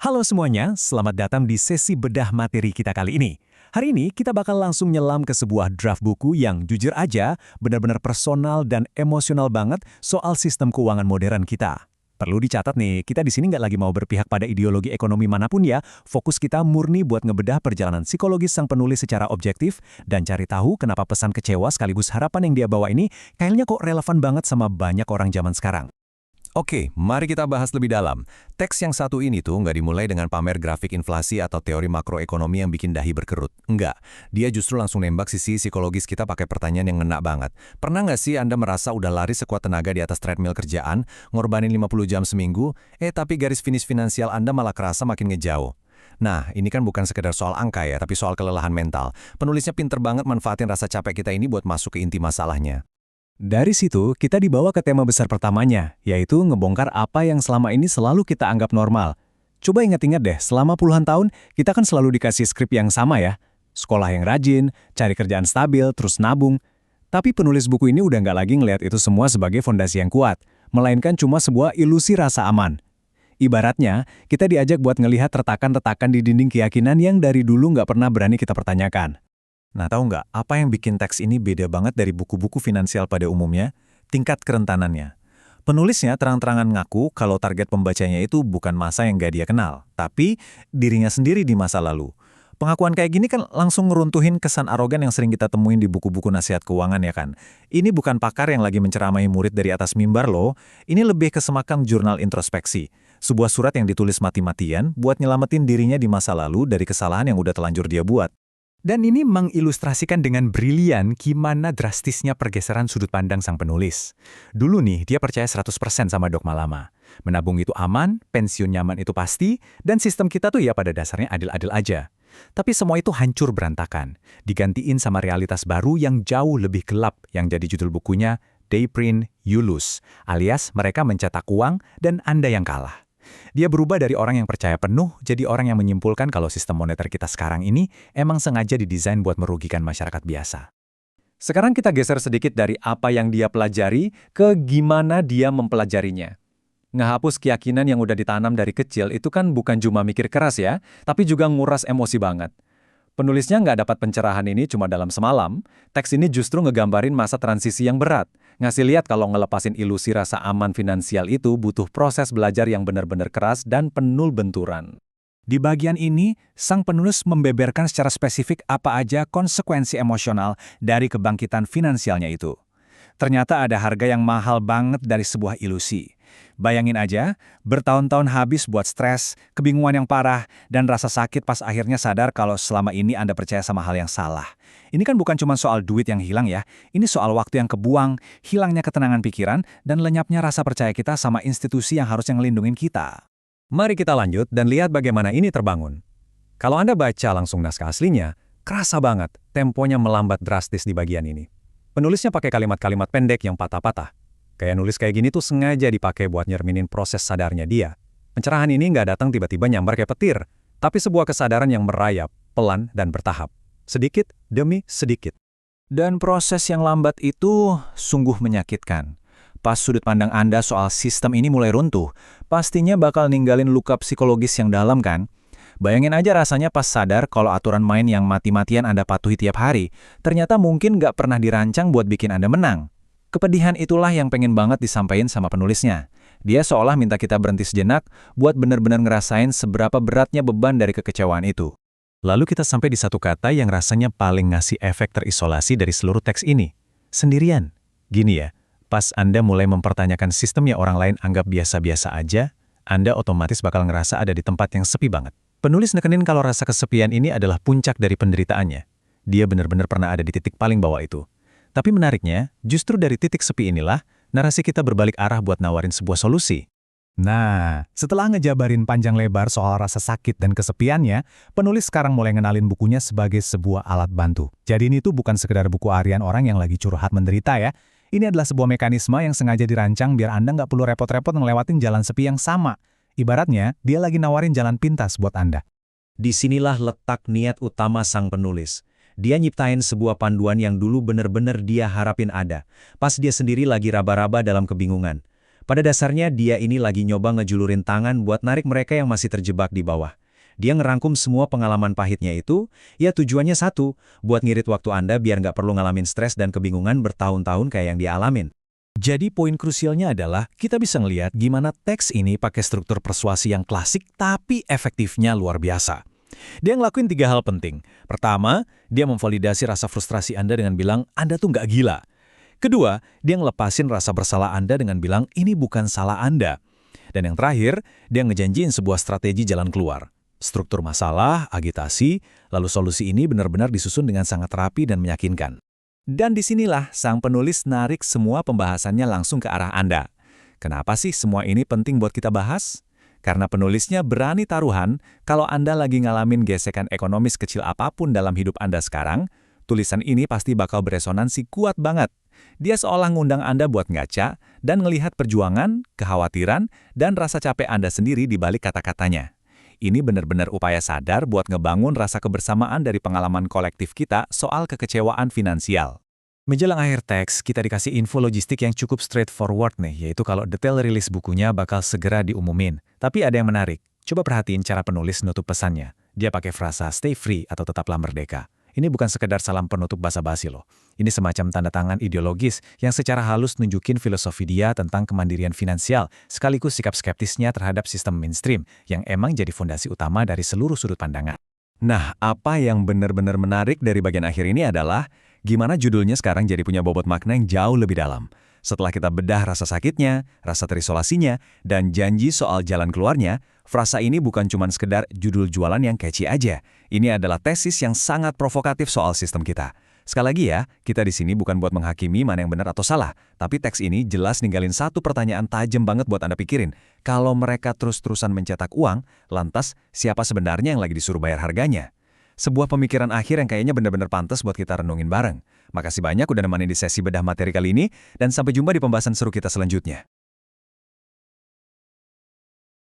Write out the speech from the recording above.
Halo semuanya, selamat datang di sesi bedah materi kita kali ini. Hari ini kita bakal langsung nyelam ke sebuah draft buku yang jujur aja benar-benar personal dan emosional banget soal sistem keuangan modern kita. Perlu dicatat nih, kita di sini nggak lagi mau berpihak pada ideologi ekonomi manapun ya. Fokus kita murni buat ngebedah perjalanan psikologis sang penulis secara objektif dan cari tahu kenapa pesan kecewa sekaligus harapan yang dia bawa ini kayaknya kok relevan banget sama banyak orang zaman sekarang. Oke, mari kita bahas lebih dalam. Teks yang satu ini tuh nggak dimulai dengan pamer grafik inflasi atau teori makroekonomi yang bikin dahi berkerut. Enggak, dia justru langsung nembak sisi psikologis kita pakai pertanyaan yang ngena banget. Pernah nggak sih Anda merasa udah lari sekuat tenaga di atas treadmill kerjaan, ngorbanin 50 jam seminggu, tapi garis finish finansial Anda malah kerasa makin ngejauh? Nah, ini kan bukan sekedar soal angka ya, tapi soal kelelahan mental. Penulisnya pinter banget manfaatin rasa capek kita ini buat masuk ke inti masalahnya. Dari situ, kita dibawa ke tema besar pertamanya, yaitu ngebongkar apa yang selama ini selalu kita anggap normal. Coba ingat-ingat deh, selama puluhan tahun, kita kan selalu dikasih skrip yang sama ya. Sekolah yang rajin, cari kerjaan stabil, terus nabung. Tapi penulis buku ini udah nggak lagi ngelihat itu semua sebagai fondasi yang kuat, melainkan cuma sebuah ilusi rasa aman. Ibaratnya, kita diajak buat ngelihat retakan-retakan di dinding keyakinan yang dari dulu nggak pernah berani kita pertanyakan. Nah, tahu nggak apa yang bikin teks ini beda banget dari buku-buku finansial pada umumnya? Tingkat kerentanannya. Penulisnya terang-terangan ngaku kalau target pembacanya itu bukan masa yang gak dia kenal, tapi dirinya sendiri di masa lalu. Pengakuan kayak gini kan langsung ngeruntuhin kesan arogan yang sering kita temuin di buku-buku nasihat keuangan ya kan. Ini bukan pakar yang lagi menceramahi murid dari atas mimbar loh, ini lebih ke semakam jurnal introspeksi. Sebuah surat yang ditulis mati-matian buat nyelamatin dirinya di masa lalu dari kesalahan yang udah telanjur dia buat. Dan ini mengilustrasikan dengan brilian gimana drastisnya pergeseran sudut pandang sang penulis. Dulu nih, dia percaya 100% sama dogma lama. Menabung itu aman, pensiun nyaman itu pasti, dan sistem kita tuh ya pada dasarnya adil-adil aja. Tapi semua itu hancur berantakan, digantiin sama realitas baru yang jauh lebih gelap yang jadi judul bukunya They Print, You Lose, alias mereka mencetak uang dan Anda yang kalah. Dia berubah dari orang yang percaya penuh jadi orang yang menyimpulkan kalau sistem moneter kita sekarang ini emang sengaja didesain buat merugikan masyarakat biasa. Sekarang kita geser sedikit dari apa yang dia pelajari ke gimana dia mempelajarinya. Ngehapus keyakinan yang udah ditanam dari kecil itu kan bukan cuma mikir keras ya, tapi juga nguras emosi banget. Penulisnya nggak dapat pencerahan ini cuma dalam semalam, teks ini justru ngegambarin masa transisi yang berat, ngasih lihat kalau ngelepasin ilusi rasa aman finansial itu butuh proses belajar yang benar-benar keras dan penuh benturan. Di bagian ini, sang penulis membeberkan secara spesifik apa aja konsekuensi emosional dari kebangkitan finansialnya itu. Ternyata ada harga yang mahal banget dari sebuah ilusi. Bayangin aja, bertahun-tahun habis buat stres, kebingungan yang parah, dan rasa sakit pas akhirnya sadar kalau selama ini Anda percaya sama hal yang salah. Ini kan bukan cuma soal duit yang hilang ya, ini soal waktu yang kebuang, hilangnya ketenangan pikiran, dan lenyapnya rasa percaya kita sama institusi yang harusnya ngelindungin kita. Mari kita lanjut dan lihat bagaimana ini terbangun. Kalau Anda baca langsung naskah aslinya, kerasa banget temponya melambat drastis di bagian ini. Penulisnya pakai kalimat-kalimat pendek yang patah-patah. Kayak nulis kayak gini tuh sengaja dipakai buat nyerminin proses sadarnya dia. Pencerahan ini nggak datang tiba-tiba nyambar kayak petir, tapi sebuah kesadaran yang merayap, pelan, dan bertahap. Sedikit demi sedikit. Dan proses yang lambat itu sungguh menyakitkan. Pas sudut pandang Anda soal sistem ini mulai runtuh, pastinya bakal ninggalin luka psikologis yang dalam kan? Bayangin aja rasanya pas sadar kalau aturan main yang mati-matian Anda patuhi tiap hari, ternyata mungkin nggak pernah dirancang buat bikin Anda menang. Kepedihan itulah yang pengen banget disampaikan sama penulisnya. Dia seolah minta kita berhenti sejenak buat benar-benar ngerasain seberapa beratnya beban dari kekecewaan itu. Lalu kita sampai di satu kata yang rasanya paling ngasih efek terisolasi dari seluruh teks ini. Sendirian. Gini ya, pas Anda mulai mempertanyakan sistem yang orang lain anggap biasa-biasa aja, Anda otomatis bakal ngerasa ada di tempat yang sepi banget. Penulis nekenin kalau rasa kesepian ini adalah puncak dari penderitaannya. Dia benar-benar pernah ada di titik paling bawah itu. Tapi menariknya, justru dari titik sepi inilah, narasi kita berbalik arah buat nawarin sebuah solusi. Nah, setelah ngejabarin panjang lebar soal rasa sakit dan kesepiannya, penulis sekarang mulai ngenalin bukunya sebagai sebuah alat bantu. Jadi ini tuh bukan sekedar buku harian orang yang lagi curhat menderita ya. Ini adalah sebuah mekanisme yang sengaja dirancang biar Anda nggak perlu repot-repot ngelewatin jalan sepi yang sama. Ibaratnya, dia lagi nawarin jalan pintas buat Anda. Disinilah letak niat utama sang penulis. Dia nyiptain sebuah panduan yang dulu bener-bener dia harapin ada, pas dia sendiri lagi raba-raba dalam kebingungan. Pada dasarnya dia ini lagi nyoba ngejulurin tangan buat narik mereka yang masih terjebak di bawah. Dia ngerangkum semua pengalaman pahitnya itu, ya tujuannya satu, buat ngirit waktu Anda biar nggak perlu ngalamin stres dan kebingungan bertahun-tahun kayak yang dia alamin. Jadi poin krusialnya adalah kita bisa ngelihat gimana teks ini pakai struktur persuasi yang klasik tapi efektifnya luar biasa. Dia ngelakuin 3 hal penting. Pertama, dia memvalidasi rasa frustrasi Anda dengan bilang, Anda tuh nggak gila. Kedua, dia ngelepasin rasa bersalah Anda dengan bilang, ini bukan salah Anda. Dan yang terakhir, dia ngejanjiin sebuah strategi jalan keluar. Struktur masalah, agitasi, lalu solusi ini benar-benar disusun dengan sangat rapi dan meyakinkan. Dan disinilah sang penulis narik semua pembahasannya langsung ke arah Anda. Kenapa sih semua ini penting buat kita bahas? Karena penulisnya berani taruhan kalau Anda lagi ngalamin gesekan ekonomis kecil apapun dalam hidup Anda sekarang, tulisan ini pasti bakal beresonansi kuat banget. Dia seolah ngundang Anda buat ngaca dan ngelihat perjuangan, kekhawatiran, dan rasa capek Anda sendiri di balik kata-katanya. Ini benar-benar upaya sadar buat ngebangun rasa kebersamaan dari pengalaman kolektif kita soal kekecewaan finansial. Menjelang akhir teks, kita dikasih info logistik yang cukup straightforward nih, yaitu kalau detail rilis bukunya bakal segera diumumin. Tapi ada yang menarik. Coba perhatiin cara penulis nutup pesannya. Dia pakai frasa stay free atau tetaplah merdeka. Ini bukan sekedar salam penutup basa-basi loh. Ini semacam tanda tangan ideologis yang secara halus nunjukin filosofi dia tentang kemandirian finansial, sekaligus sikap skeptisnya terhadap sistem mainstream yang emang jadi fondasi utama dari seluruh sudut pandangan. Nah, apa yang benar-benar menarik dari bagian akhir ini adalah gimana judulnya sekarang jadi punya bobot makna yang jauh lebih dalam. Setelah kita bedah rasa sakitnya, rasa terisolasinya, dan janji soal jalan keluarnya, frasa ini bukan cuma sekedar judul jualan yang catchy aja. Ini adalah tesis yang sangat provokatif soal sistem kita. Sekali lagi ya, kita di sini bukan buat menghakimi mana yang benar atau salah, tapi teks ini jelas ninggalin satu pertanyaan tajam banget buat Anda pikirin. Kalau mereka terus-terusan mencetak uang, lantas siapa sebenarnya yang lagi disuruh bayar harganya? Sebuah pemikiran akhir yang kayaknya benar-benar pantas buat kita renungin bareng. Makasih banyak udah nemenin di sesi bedah materi kali ini, dan sampai jumpa di pembahasan seru kita selanjutnya.